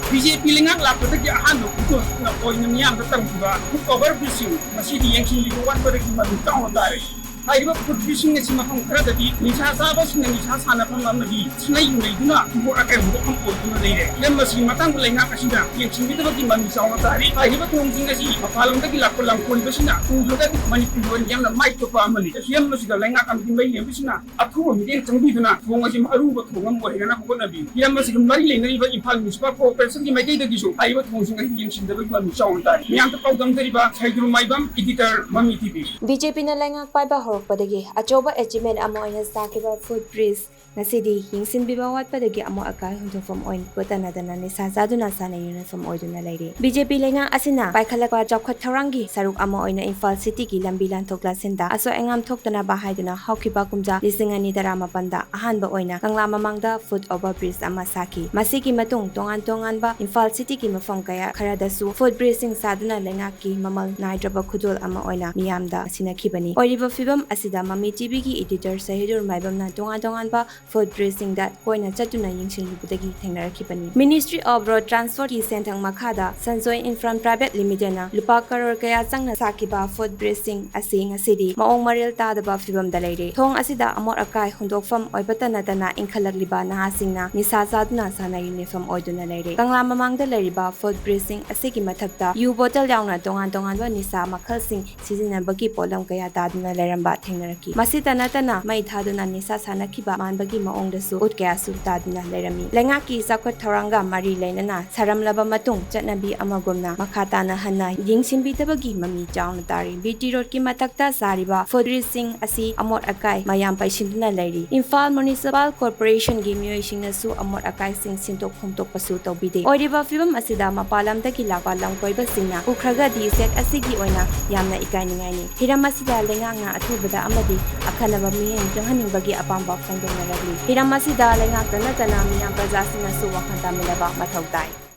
BJP lingak lapatagi ahano ito na oina miyam tatangkiba cover fishing masidi Yengsinbiba Watpadagi malutang dari Haiba food fishing na si mahang kradadi nisa sabas na nisa sana pamamadi sinay yung naiduna mo akay mo ang po na leire yan masi matang lingak kasi na Yengsinbiba bagi mamisang dari haiba tong singa si mapalang dagi lako lang kun basina kung jogat manipuluan yang na mic to family yan masi lingak ang timbay yan basina ako mo din tangbi na kung asi maaruba kung ang buhay na ko nabi yan masi mari leire iba impal mispa ko person di may dagi so haiba tong singa Yengsinbiba mamisang dari yang to pagdam dari ba sa maibam editor MAMI TV BJP na lengak paiba Watpadagi achoba achievement amo ina sakiba food priest nasidi Yengsinbiba Watpadagi amo akai hunto from oin putana dana ni sazaduna sana uniform oiduna leire BJP lenga asina paikhalakwa jobkhat tharangi saruk amo oina Imphal city ki lambi lanthokla sinda aso engam thoktana bahaiduna hawkiba kumja lisingani darama panda ahanba oina kangla mamangda food overbridge ama saki masiki matung tongan ba Imphal city ki mafam kaya kharadasu food bridging saduna lenga ki mamal naidraba khudul ama oina miyamda sinakhibani oiriba fibam asida MAMI TV ki editor sahidur maibamna tongan ba food bridging that koina chatuna Yengsinbibadagi thengnarakibani Ministry of Road Transport ki sentang makhada Sansoy Infra Private Limited na lupa karor kaya changna sakiba food bridging asing asidi maong maril tadaba fibam dalaire thong asida amor akai hundokfam oibatana dana inkalagliba nahasingna nisazaduna sana uniform oiduna leire kangla mamangda leiriba food bridging asigi mathakta yu bottle yauna tongan ba nisa makhalsing sizinabagi polam kaya taduna leiramba thengnaraki masita natana mai thaduna nisa sanakhiba manbagi maongdasu utkayasu taduna leirami lengaki sakhot thoranga mari leinana saramlaba matung chatnabi amagumna makhatana hanna Yengsinbidabagi MAMI chauna tari BT road ki mathakta sariba food bridging asi amot akai mayam paisinduna leiri Imphal Municipal Corporation gi mioisingnasu amot akai sing sintok khomtok pasu tawbide oiriba fibam asida mapalamdagi lapa langkoiba singna ukhraga di set asigi oina yamna ikainingai ni hiram asida lengakna athubada amadi akhanaba miheng janghaningbagi apamba phongdonaragli hiram asida lengakna natana miyam prajasina su wakhanta milaba mathautai